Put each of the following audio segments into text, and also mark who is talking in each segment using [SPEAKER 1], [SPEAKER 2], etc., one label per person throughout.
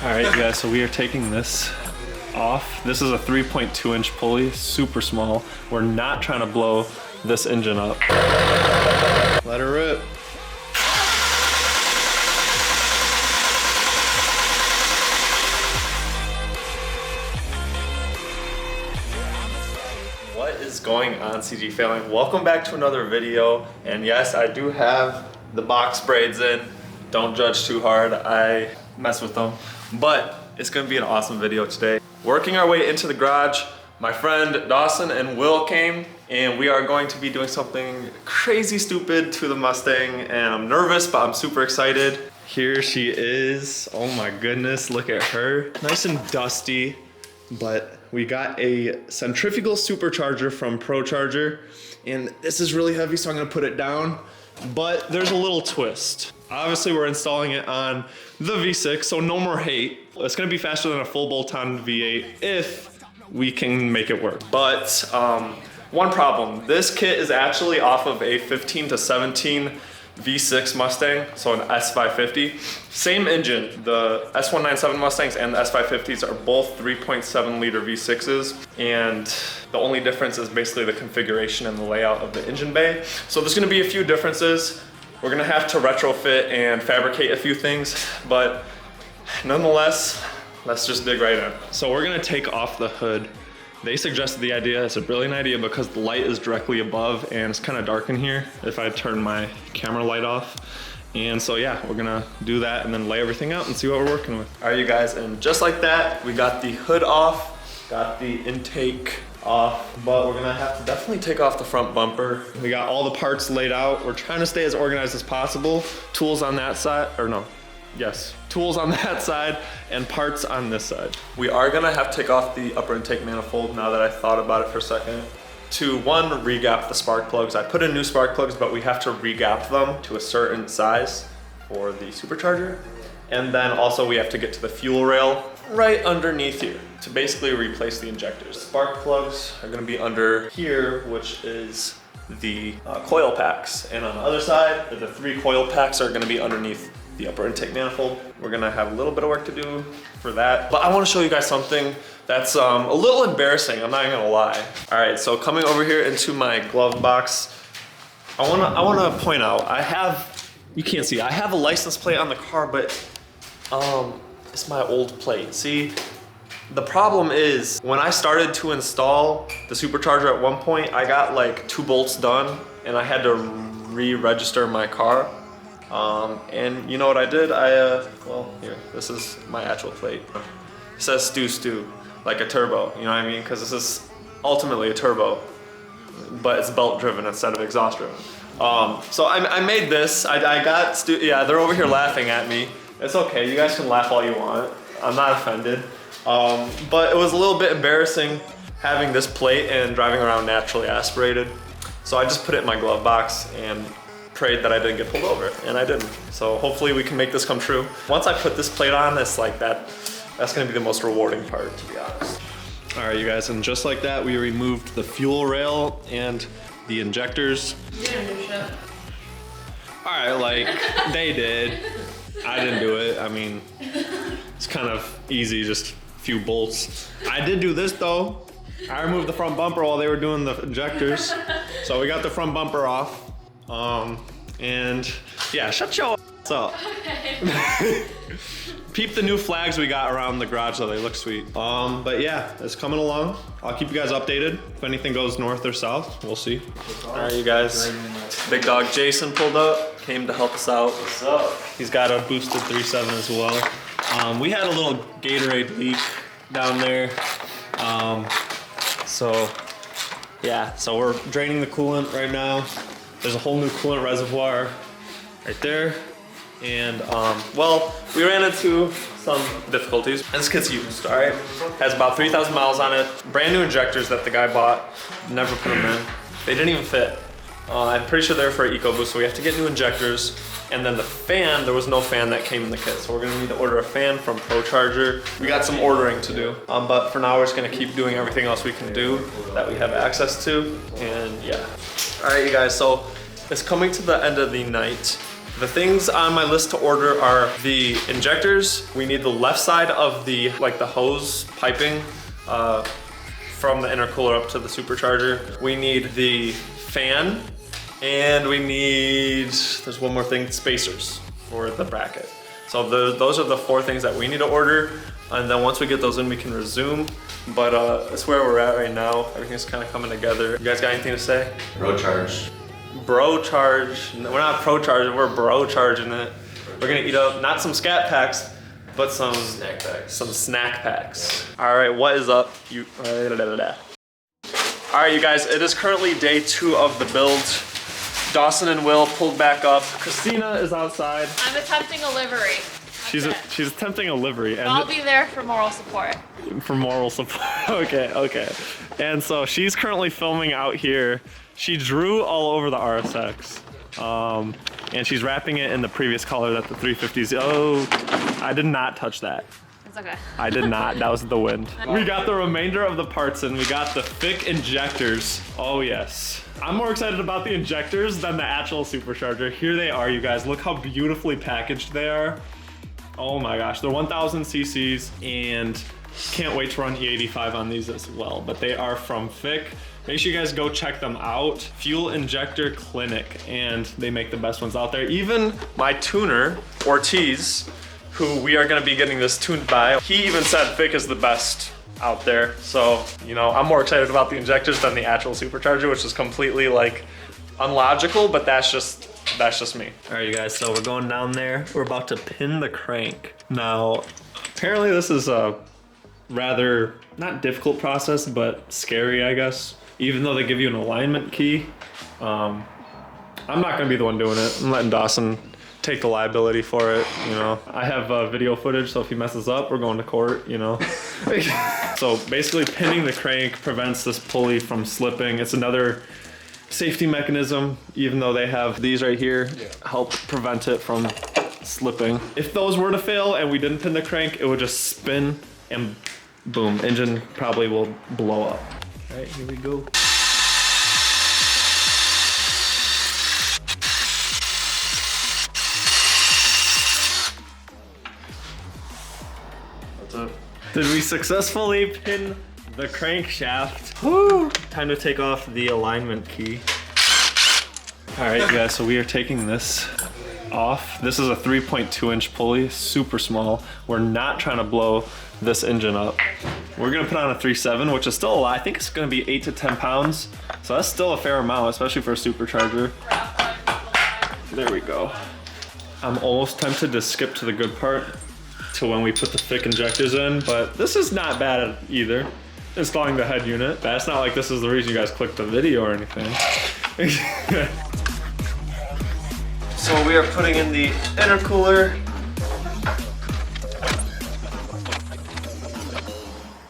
[SPEAKER 1] All right, guys, so we are taking this off. This is a 3.2 inch pulley, super small. We're not trying to blow this engine up. Let her rip. What is going on, CG family? Welcome back to another video. And yes, I do have the box braids in. Don't judge too hard, I mess with them. But it's gonna be an awesome video today. Working our way into the garage, my friend Dawson and Will came, and we are going to be doing something crazy stupid to the Mustang, and I'm nervous, but I'm super excited. Here she is. Oh my goodness, look at her. Nice and dusty, but we got a centrifugal supercharger from Supercharger, and this is really heavy, so I'm gonna put it down. But there's a little twist. Obviously, we're installing it on the V6, so no more hate. It's gonna be faster than a full bolt-on V8 if we can make it work. But one problem, this kit is actually off of a 15 to 17 V6 Mustang, so an S550. Same engine, the S197 Mustangs and the S550s are both 3.7 liter V6s, and the only difference is basically the configuration and the layout of the engine bay. So there's gonna be a few differences. We're gonna have to retrofit and fabricate a few things, but nonetheless, let's just dig right in. So we're gonna take off the hood. They suggested the idea. It's a brilliant idea because the light is directly above and it's kind of dark in here if I turn my camera light off. And so yeah, we're gonna do that and then lay everything out and see what we're working with. All right, you guys, and just like that, we got the hood off, got the intake off, but we're gonna have to definitely take off the front bumper. We got all the parts laid out. We're trying to stay as organized as possible. Tools on that side, or no, yes, tools on that side and parts on this side. We are gonna have to take off the upper intake manifold now that I thought about it for a second. To one, re-gap the spark plugs. I put in new spark plugs, but we have to re-gap them to a certain size for the supercharger. And then also we have to get to the fuel rail right underneath here to basically replace the injectors. Spark plugs are gonna be under here, which is the coil packs. And on the other side, the 3 coil packs are gonna be underneath the upper intake manifold. We're gonna have a little bit of work to do for that. But I wanna show you guys something that's a little embarrassing, I'm not even gonna lie. All right, so coming over here into my glove box, I wanna point out, you can't see, I have a license plate on the car, but it's my old plate. See, the problem is when I started to install the supercharger at one point, I got like 2 bolts done and I had to re-register my car. And you know what I did? Well, here, this is my actual plate. It says Stu, like a turbo, you know what I mean? Because this is ultimately a turbo, but it's belt driven instead of exhaust driven. So I made this, I got yeah, they're over here laughing at me. It's okay, you guys can laugh all you want. I'm not offended. But it was a little bit embarrassing having this plate and driving around naturally aspirated. So I just put it in my glove box and prayed that I didn't get pulled over, and I didn't. So hopefully we can make this come true. Once I put this plate on, it's like that's gonna be the most rewarding part, to be honest. All right, you guys, and just like that, we removed the fuel rail and the injectors.
[SPEAKER 2] You didn't do shit.
[SPEAKER 1] All right, like, they did. I didn't do it. I mean, it's kind of easy, just a few bolts. I did do this though. I removed the front bumper while they were doing the injectors. So we got the front bumper off. And yeah, shut your ass up. Okay. Peep the new flags we got around the garage though, they look sweet. But yeah, it's coming along. I'll keep you guys updated. If anything goes north or south, we'll see. All right, you guys. Big dog Jason pulled up, came to help us out. What's up? He's got a boosted 3.7 as well. We had a little Gatorade leak down there. So yeah, so we're draining the coolant right now. There's a whole new coolant reservoir right there. And well, we ran into some difficulties. This kit's used, all right? Has about 3,000 miles on it. Brand new injectors that the guy bought, never put them in. They didn't even fit. I'm pretty sure they're for EcoBoost, so we have to get new injectors. And then the fan, there was no fan that came in the kit, so we're gonna need to order a fan from Supercharger. We got some ordering to do, but for now we're just gonna keep doing everything else we can do that we have access to, and yeah. All right, you guys, so it's coming to the end of the night. The things on my list to order are the injectors. We need the left side of the hose piping from the intercooler up to the supercharger. We need the fan, and we need, there's one more thing, spacers for the bracket. So those are the 4 things that we need to order. And then once we get those in, we can resume. But that's where we're at right now. Everything's kind of coming together. You guys got anything to say?
[SPEAKER 2] Bro charge.
[SPEAKER 1] Bro charge. No, we're not pro charging, we're bro charging it. We're gonna eat up, not some scat packs, but some snack packs. Some snack packs. All right, what is up? All right, you guys, it is currently day 2 of the build. Dawson and Will pulled back up. Christina is outside.
[SPEAKER 3] I'm attempting a livery.
[SPEAKER 1] She's attempting a livery. And
[SPEAKER 3] I'll be there for moral support.
[SPEAKER 1] For moral support, okay. And so she's currently filming out here. She drew all over the RSX. And she's wrapping it in the previous color that the 350s. Oh, I did not touch that.
[SPEAKER 3] It's okay.
[SPEAKER 1] I did not, that was the wind. We got the remainder of the parts in. We got the thick injectors. Oh yes. I'm more excited about the injectors than the actual supercharger. Here they are, you guys. Look how beautifully packaged they are. Oh my gosh, they're 1000 cc's and can't wait to run E85 on these as well. But they are from Fick. Make sure you guys go check them out. Fuel Injector Clinic, and they make the best ones out there. Even my tuner, Ortiz, who we are gonna be getting this tuned by, he even said Fick is the best out there. So, you know, I'm more excited about the injectors than the actual supercharger, which is completely like unlogical, but that's just me. All right, you guys, so we're going down there. We're about to pin the crank. Now, apparently this is a rather, not difficult process, but scary, I guess. Even though they give you an alignment key. I'm not gonna be the one doing it. I'm letting Dawson take the liability for it, you know. I have video footage, so if he messes up, we're going to court, you know. So basically pinning the crank prevents this pulley from slipping. It's another safety mechanism, even though they have these right here, help prevent it from slipping. If those were to fail and we didn't pin the crank, it would just spin and boom, engine probably will blow up. All right, here we go. Did we successfully pin the crankshaft? Woo! Time to take off the alignment key. All right, guys, so we are taking this off. This is a 3.2 inch pulley, super small. We're not trying to blow this engine up. We're gonna put on a 3.7, which is still a lot. I think it's gonna be 8 to 10 pounds. So that's still a fair amount, especially for a supercharger. There we go. I'm almost tempted to skip to the good part, to when we put the thick injectors in, but this is not bad either. Installing the head unit. That's not like this is the reason you guys clicked the video or anything. So we are putting in the intercooler.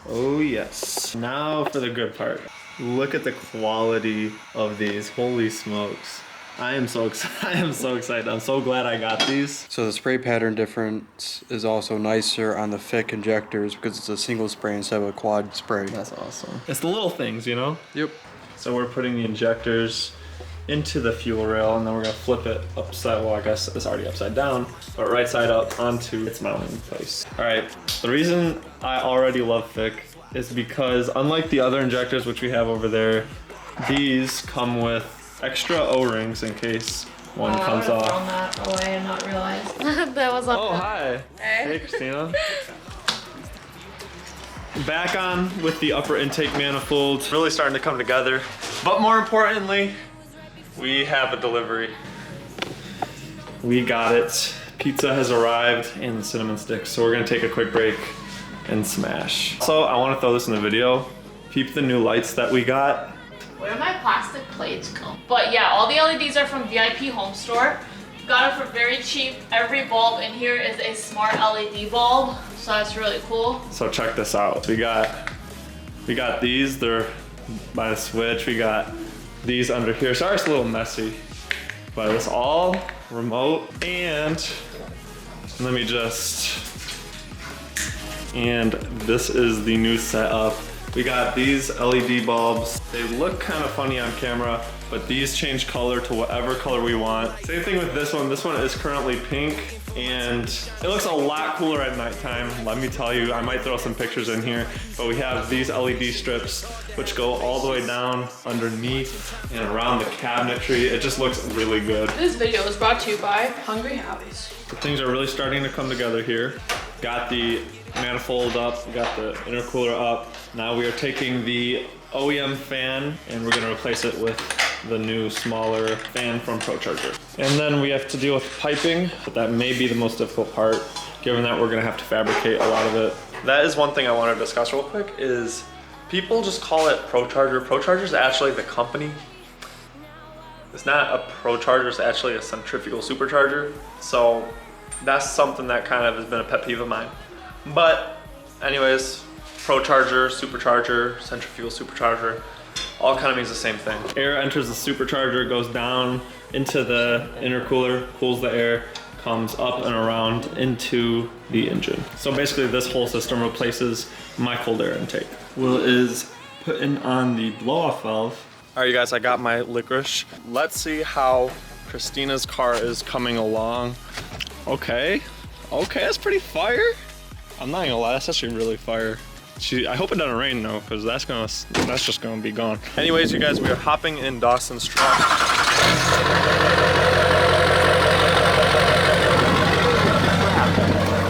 [SPEAKER 1] Oh yes. Now for the good part. Look at the quality of these, holy smokes. I am so excited. I'm so glad I got these.
[SPEAKER 2] So the spray pattern difference is also nicer on the Fick injectors because it's a single spray instead of a quad spray.
[SPEAKER 1] That's awesome. It's the little things, you know?
[SPEAKER 2] Yep.
[SPEAKER 1] So we're putting the injectors into the fuel rail, and then we're gonna flip it upside, well, I guess it's already upside down, but right side up onto its mounting place. All right, the reason I already love Fick is because unlike the other injectors, which we have over there, these come with extra O-rings in case one comes off.
[SPEAKER 3] Thrown that away and not realized that was on.
[SPEAKER 1] Oh, hi. Hey, Christina. Back on with the upper intake manifold. Really starting to come together. But more importantly, we have a delivery. We got it. Pizza has arrived and the cinnamon sticks. So we're gonna take a quick break and smash. So I wanna throw this in the video. Peep the new lights that we got.
[SPEAKER 3] Where did my plastic plates go? But yeah, all the LEDs are from VIP Home Store. Got it for very cheap. Every bulb in here is a smart LED bulb, so that's really cool.
[SPEAKER 1] So check this out. We got these. They're by the switch. We got these under here. Sorry, it's a little messy, but it's all remote. And let me just. And this is the new setup. We got these LED bulbs. They look kind of funny on camera, but these change color to whatever color we want. Same thing with this one. This one is currently pink, and it looks a lot cooler at nighttime. Let me tell you, I might throw some pictures in here, but we have these LED strips which go all the way down underneath and around the cabinetry. It just looks really good.
[SPEAKER 3] This video is brought to you by Hungry Howies.
[SPEAKER 1] So things are really starting to come together here. Got the manifold up, got the intercooler up. Now we are taking the OEM fan and we're gonna replace it with the new smaller fan from ProCharger. And then we have to deal with piping, but that may be the most difficult part, given that we're gonna have to fabricate a lot of it. That is one thing I want to discuss real quick is people just call it ProCharger. ProCharger is actually the company. It's not a ProCharger, it's actually a centrifugal supercharger. So that's something that kind of has been a pet peeve of mine. But anyways, ProCharger, Supercharger, centrifugal supercharger, all kind of means the same thing. Air enters the supercharger, goes down into the intercooler, cools the air, comes up and around into the engine. So basically this whole system replaces my cold air intake. Will is putting on the blow-off valve. All right, you guys, I got my licorice. Let's see how Christina's car is coming along. Okay, that's pretty fire. I'm not gonna lie, that's actually really fire. I hope it doesn't rain though, because that's just gonna be gone. Anyways, you guys, we are hopping in Dawson's truck.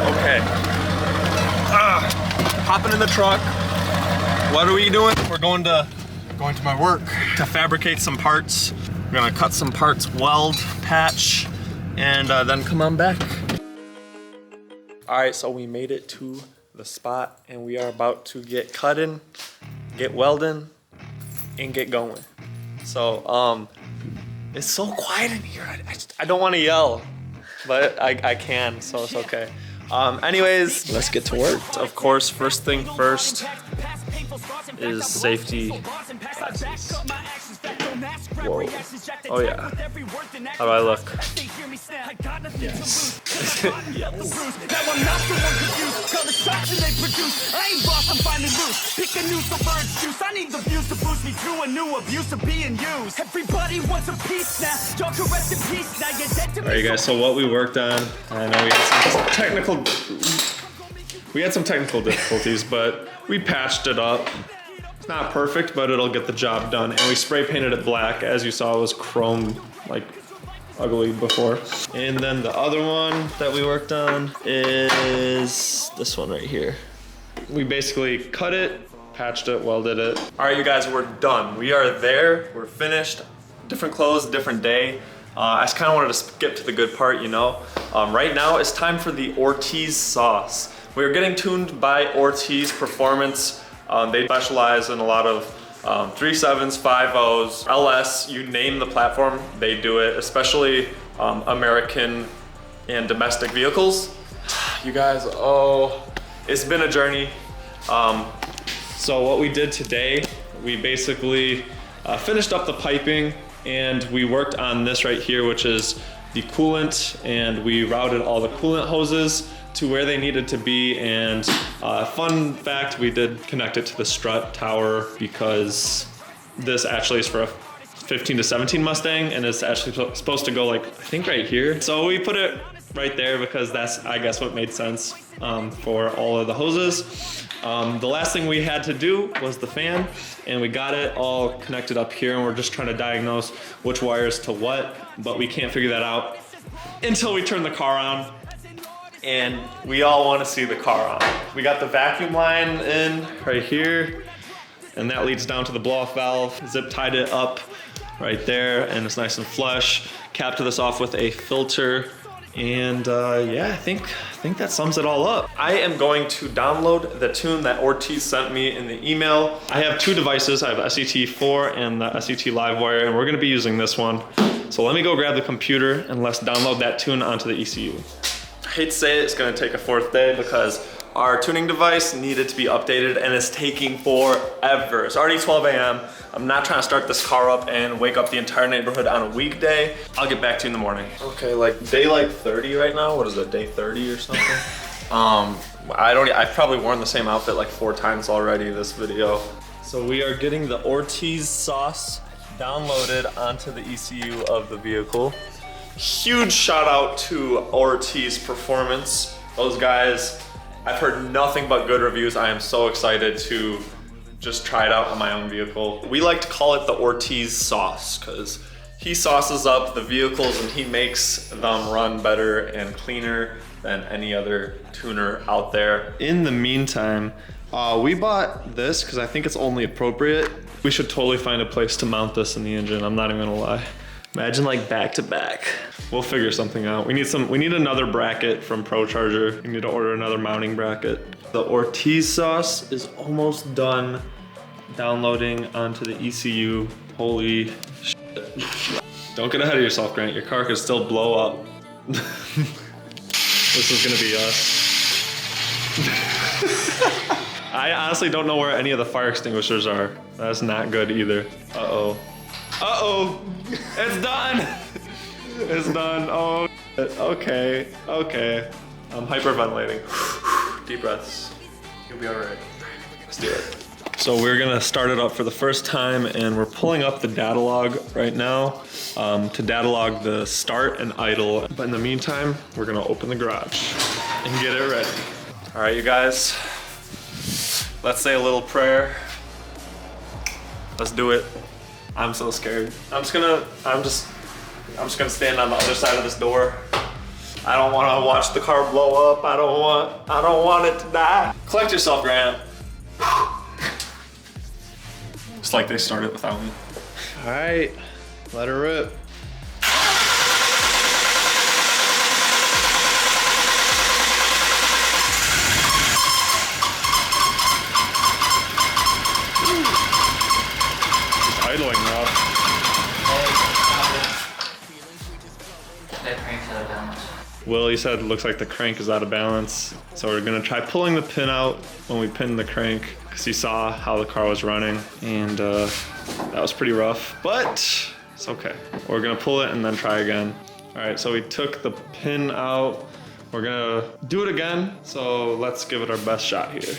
[SPEAKER 1] Okay. Hopping in the truck. What are we doing? We're going to my work to fabricate some parts. We're gonna cut some parts, weld, patch, and then come on back. All right, so we made it to the spot and we are about to get cutting, get welding, and get going. So it's so quiet in here. I don't want to yell, but I can, so it's okay. Anyways, let's get to work. Of course, first thing first is safety glasses. Whoa. Oh yeah. How do I look? Yes. Yes. Alright guys, so what we worked on, I know we had some technical difficulties, but we patched it up. It's not perfect, but it'll get the job done. And we spray painted it black. As you saw, it was chrome, like ugly before. And then the other one that we worked on is this one right here. We basically cut it, patched it, welded it. All right, you guys, we're done. We are there, we're finished. Different clothes, different day. I just kind of wanted to skip to the good part, you know. Right now, it's time for the Ortiz sauce. We're getting tuned by Ortiz Performance. They specialize in a lot of 3.7s, 5.0s, LS, you name the platform, they do it, especially American and domestic vehicles. You guys, oh, it's been a journey. So what we did today, we basically finished up the piping and we worked on this right here, which is the coolant, and we routed all the coolant hoses to where they needed to be. And fun fact, we did connect it to the strut tower because this actually is for a 15 to 17 Mustang, and it's actually supposed to go like, I think right here. So we put it right there because that's, I guess, what made sense for all of the hoses. The last thing we had to do was the fan, and we got it all connected up here, and we're just trying to diagnose which wires to what, but we can't figure that out until we turn the car on. And we all want to see the car on. We got the vacuum line in right here, and that leads down to the blow-off valve. Zip tied it up right there, and it's nice and flush. Capped this off with a filter, and yeah, I think that sums it all up. I am going to download the tune that Ortiz sent me in the email. I have two devices. I have SET4 and the SET Livewire, and we're gonna be using this one. So let me go grab the computer and let's download that tune onto the ECU. I hate to say it, it's gonna take a fourth day because our tuning device needed to be updated and it's taking forever. It's already 12 a.m. I'm not trying to start this car up and wake up the entire neighborhood on a weekday. I'll get back to you in the morning. Okay, like day 30 right now. What is it, day 30 or something? I've probably worn the same outfit like 4 times already this video. So we are getting the Ortiz sauce downloaded onto the ECU of the vehicle. Huge shout out to Ortiz Performance. Those guys, I've heard nothing but good reviews. I am so excited to just try it out on my own vehicle. We like to call it the Ortiz sauce because he sauces up the vehicles and he makes them run better and cleaner than any other tuner out there. In the meantime, we bought this because I think it's only appropriate. We should totally find a place to mount this in the engine. I'm not even gonna lie. Imagine like back to back. We'll figure something out. We need another bracket from ProCharger. We need to order another mounting bracket. The Ortiz sauce is almost done downloading onto the ECU. Holy shit. Don't get ahead of yourself, Grant. Your car could still blow up. This is gonna be us. I honestly don't know where any of the fire extinguishers are. That's not good either. Uh-oh. Uh-oh! It's done! It's done. Oh, okay, okay. I'm hyperventilating. Deep breaths. You'll be all right. Let's do it. So we're gonna start it up for the first time and we're pulling up the data log right now to data log the start and idle. But in the meantime, we're gonna open the garage and get it ready. All right, you guys, let's say a little prayer. Let's do it. I'm so scared. I'm just gonna stand on the other side of this door. I don't want to watch the car blow up. I don't want it to die. Collect yourself, Grant. It's like they started without me.
[SPEAKER 2] All right, let her rip.
[SPEAKER 1] Idling rough.
[SPEAKER 4] That crank's out of balance.
[SPEAKER 1] Willie said it looks like the crank is out of balance. So we're gonna try pulling the pin out when we pin the crank because you saw how the car was running and that was pretty rough, but it's okay. We're gonna pull it and then try again. All right, so we took the pin out. We're gonna do it again. So let's give it our best shot here.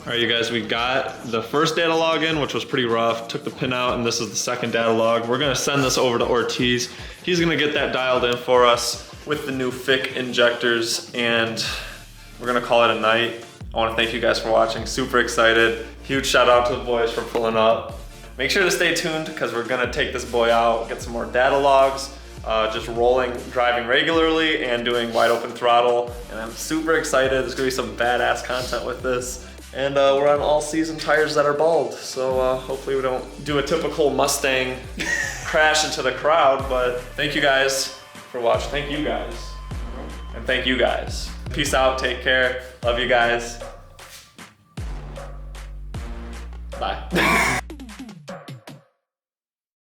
[SPEAKER 1] All right, you guys, we got the first data log in, which was pretty rough. Took the pin out, and this is the second data log. We're gonna send this over to Ortiz. He's gonna get that dialed in for us with the new FIC injectors, and we're gonna call it a night. I wanna thank you guys for watching. Super excited. Huge shout out to the boys for pulling up. Make sure to stay tuned because we're gonna take this boy out, get some more data logs, just rolling, driving regularly, and doing wide open throttle. And I'm super excited. There's gonna be some badass content with this. And we're on all season tires that are bald. So hopefully we don't do a typical Mustang crash into the crowd, but thank you guys for watching. Thank you guys. And thank you guys. Peace out, take care. Love you guys. Bye.